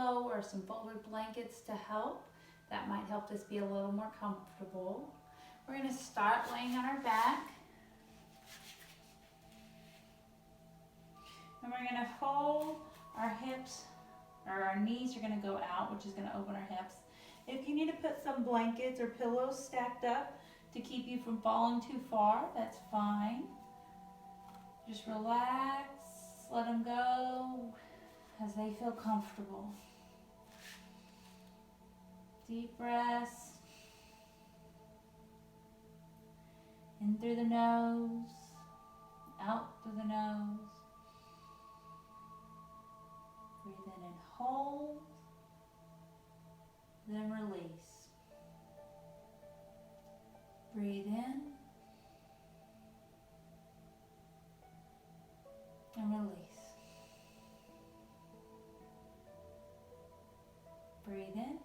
pillow or some folded blankets to help. That might help us be a little more comfortable. We're going to start laying on our back. And we're going to hold our hips, or our knees are going to go out, which is going to open our hips. If you need to put some blankets or pillows stacked up to keep you from falling too far, that's fine. Just relax, let them go as they feel comfortable. Deep breaths. In through the nose, out through the nose. Breathe in and hold, then release. Breathe in and release. Breathe in.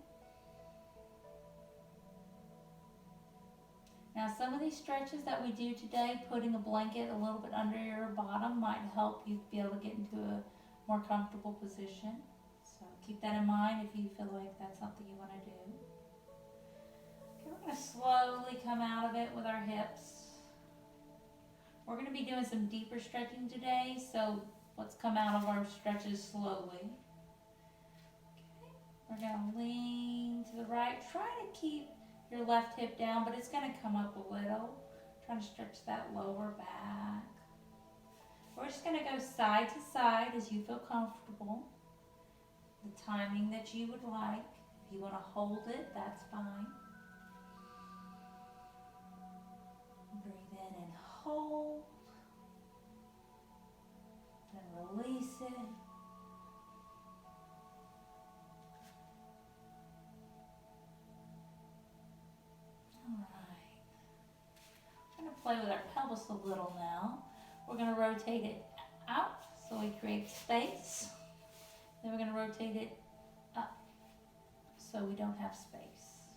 Now some of these stretches that we do today, putting a blanket a little bit under your bottom might help you be able to get into a more comfortable position. So keep that in mind if you feel like that's something you want to do. Okay, we're going to slowly come out of it with our hips. We're going to be doing some deeper stretching today, so let's come out of our stretches slowly. Okay, we're going to lean to the right. Try to keep your left hip down, but it's going to come up a little. Trying to stretch that lower back. We're just going to go side to side as you feel comfortable. The timing that you would like. If you want to hold it, that's fine. Breathe in and hold. Then release it. Alright. We're going to play with our pelvis a little now. We're going to rotate it out so we create space. Then we're going to rotate it up so we don't have space.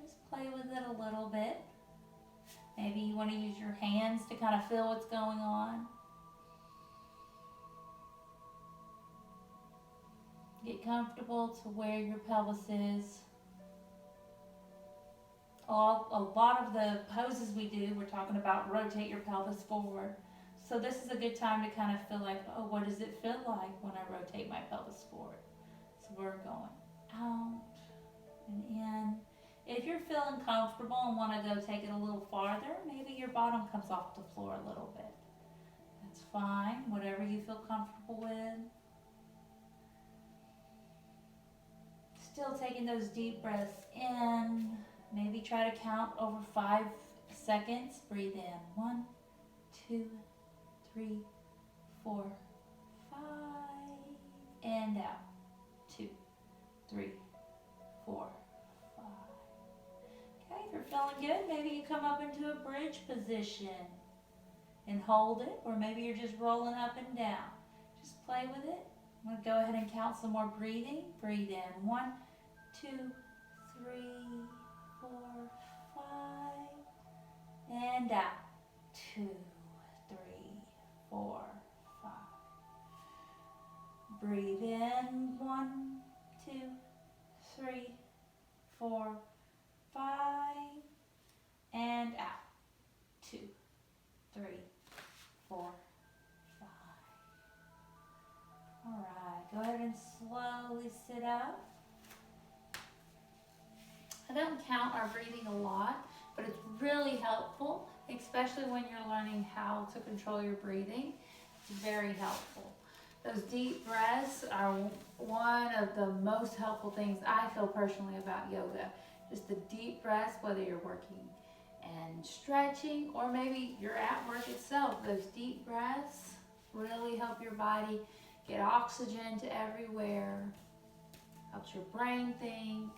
Just play with it a little bit. Maybe you want to use your hands to kind of feel what's going on. Get comfortable to where your pelvis is. A lot of the poses we do, we're talking about rotate your pelvis forward. So this is a good time to kind of feel like, oh, what does it feel like when I rotate my pelvis forward? So we're going out and in. If you're feeling comfortable and want to go take it a little farther, maybe your bottom comes off the floor a little bit. That's fine, whatever you feel comfortable with. Still taking those deep breaths in. Maybe try to count over 5 seconds. Breathe in. 1, 2, 3, 4, 5. And out. 2, 3, 4, 5. Okay, if you're feeling good, maybe you come up into a bridge position and hold it. Or maybe you're just rolling up and down. Just play with it. I'm going to go ahead and count some more breathing. Breathe in. 1, 2, 3, 4, 5, and out. 2, 3, 4, 5. Breathe in. 1, 2, 3, 4, 5, and out. 2, 3, 4, 5. All right, go ahead and slowly sit up. I don't count our breathing a lot, but it's really helpful, especially when you're learning how to control your breathing. It's very helpful. Those deep breaths are one of the most helpful things I feel personally about yoga. Just the deep breaths, whether you're working and stretching, or maybe you're at work itself. Those deep breaths really help your body get oxygen to everywhere, helps your brain think.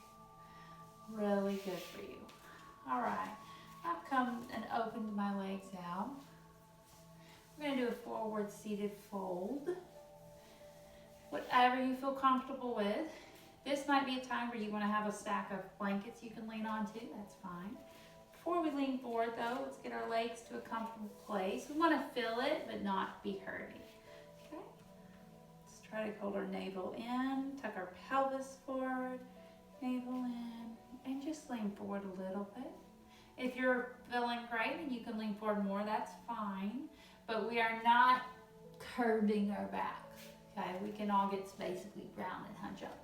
Really good for you. All right, I've come and opened my legs out. We're going to do a forward seated fold. Whatever you feel comfortable with. This might be a time where you want to have a stack of blankets you can lean onto. That's fine. Before we lean forward though, let's get our legs to a comfortable place. We want to feel it, but not be hurting. Okay? Try to hold our navel in, tuck our pelvis forward, navel in, and just lean forward a little bit. If you're feeling great and you can lean forward more, that's fine. But we are not curving our back. Okay, we can all get basically round and hunch up.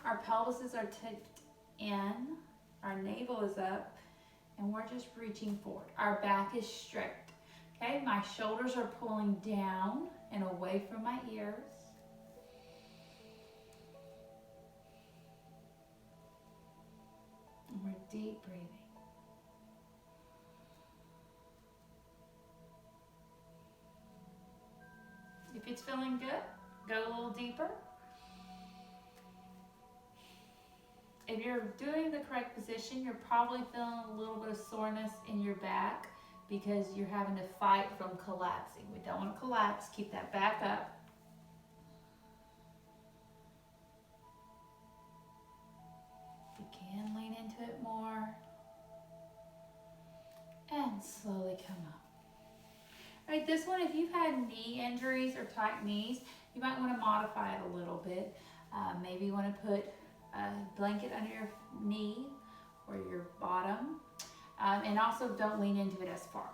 Our pelvises are tipped in, our navel is up, and we're just reaching forward. Our back is straight. Okay, my shoulders are pulling down and away from my ears. And we're deep breathing. If it's feeling good, go a little deeper. If you're doing the correct position, you're probably feeling a little bit of soreness in your back because you're having to fight from collapsing. We don't want to collapse. Keep that back up. You can lean into it more. And slowly come up. All right, this one, if you've had knee injuries or tight knees, you might want to modify it a little bit. Maybe you want to put a blanket under your knee or your bottom. And also don't lean into it as far.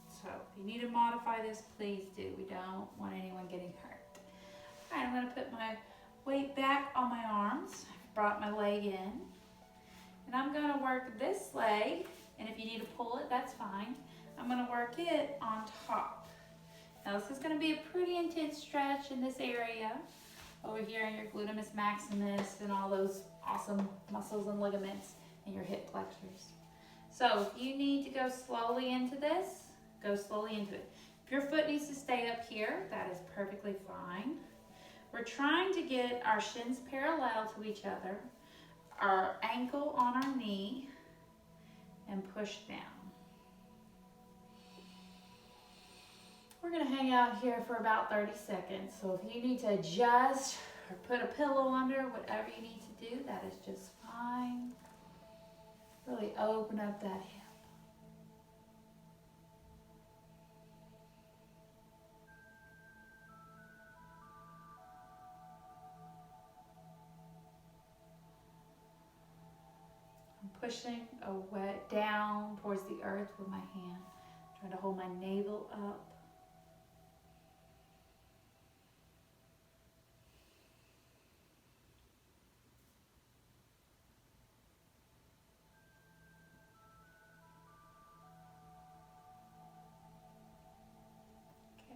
So if you need to modify this, please do. We don't want anyone getting hurt. All right, I'm going to put my weight back on my arms. I've brought my leg in. And I'm going to work this leg. And if you need to pull it, that's fine. I'm going to work it on top. Now this is going to be a pretty intense stretch in this area. Over here in your gluteus maximus and all those awesome muscles and ligaments in your hip flexors. So if you need to go slowly into this, go slowly into it. If your foot needs to stay up here, that is perfectly fine. We're trying to get our shins parallel to each other, our ankle on our knee, and push down. We're going to hang out here for about 30 seconds. So if you need to adjust or put a pillow under, whatever you need to do, that is just fine. Really open up that hip. I'm pushing away down towards the earth with my hand. Trying to hold my navel up.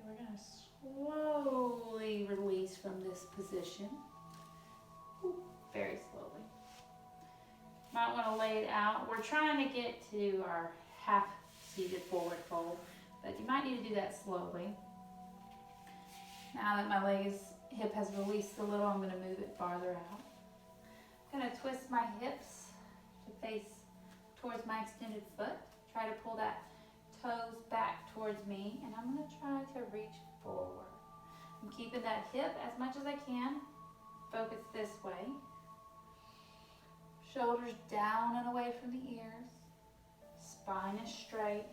We're going to slowly release from this position. Very slowly. Might want to lay it out. We're trying to get to our half seated forward fold, but you might need to do that slowly. Now that my hip has released a little, I'm going to move it farther out. I'm going to twist my hips to face towards my extended foot. Try to pull that toes back towards me, and I'm going to try to reach forward. I'm keeping that hip as much as I can. Focus this way. Shoulders down and away from the ears. Spine is straight.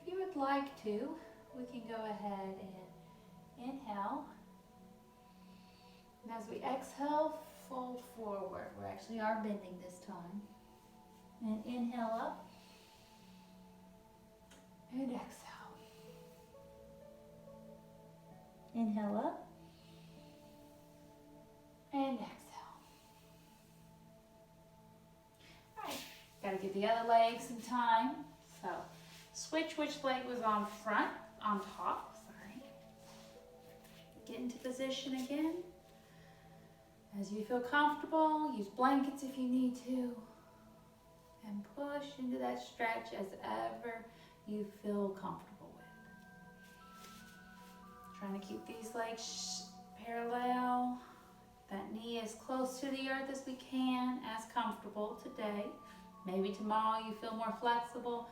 If you would like to, we can go ahead and inhale, and as we exhale, fold forward. We actually are bending this time. And inhale up, and exhale. Inhale up, and exhale. All right, got to give the other leg some time. So switch which leg was on top. Get into position again. As you feel comfortable, use blankets if you need to. And push into that stretch as ever you feel comfortable with. Trying to keep these legs parallel. That knee as close to the earth as we can, as comfortable today. Maybe tomorrow you feel more flexible.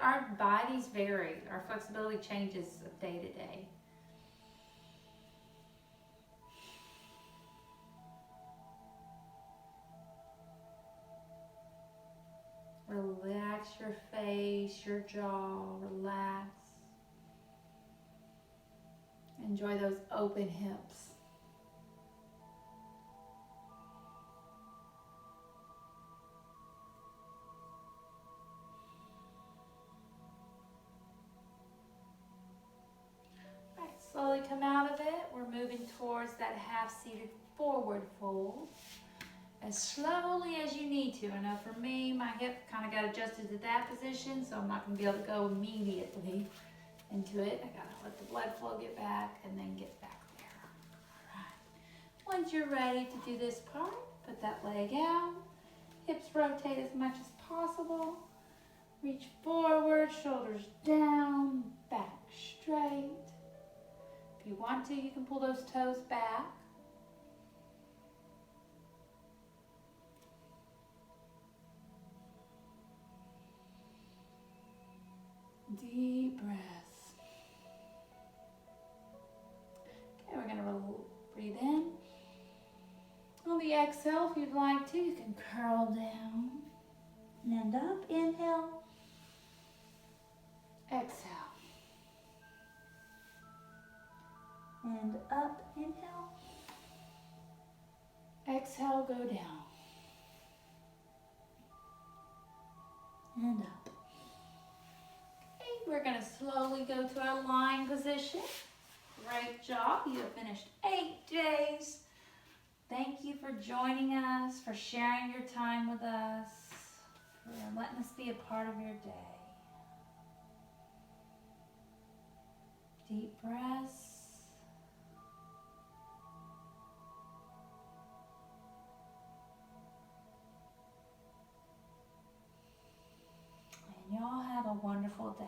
Our bodies vary. Our flexibility changes day to day. relax your face, your jaw, relax. Enjoy those open hips. All right, slowly come out of it. We're moving towards that half-seated forward fold. As slowly as you need to. I know for me, my hip kind of got adjusted to that position, so I'm not going to be able to go immediately into it. I got to let the blood flow get back and then get back there. All right. Once you're ready to do this part, put that leg out. Hips rotate as much as possible. Reach forward, shoulders down, back straight. If you want to, you can pull those toes back. Deep breaths. Okay, we're going to breathe in. On the exhale, if you'd like to, you can curl down and up. Inhale. Exhale. And up. Inhale. Exhale, go down. And up. Okay, we're going to slowly go to our lying position. Great job. You have finished 8 days. Thank you for joining us, for sharing your time with us, for letting us be a part of your day. Deep breaths. And y'all have a wonderful day.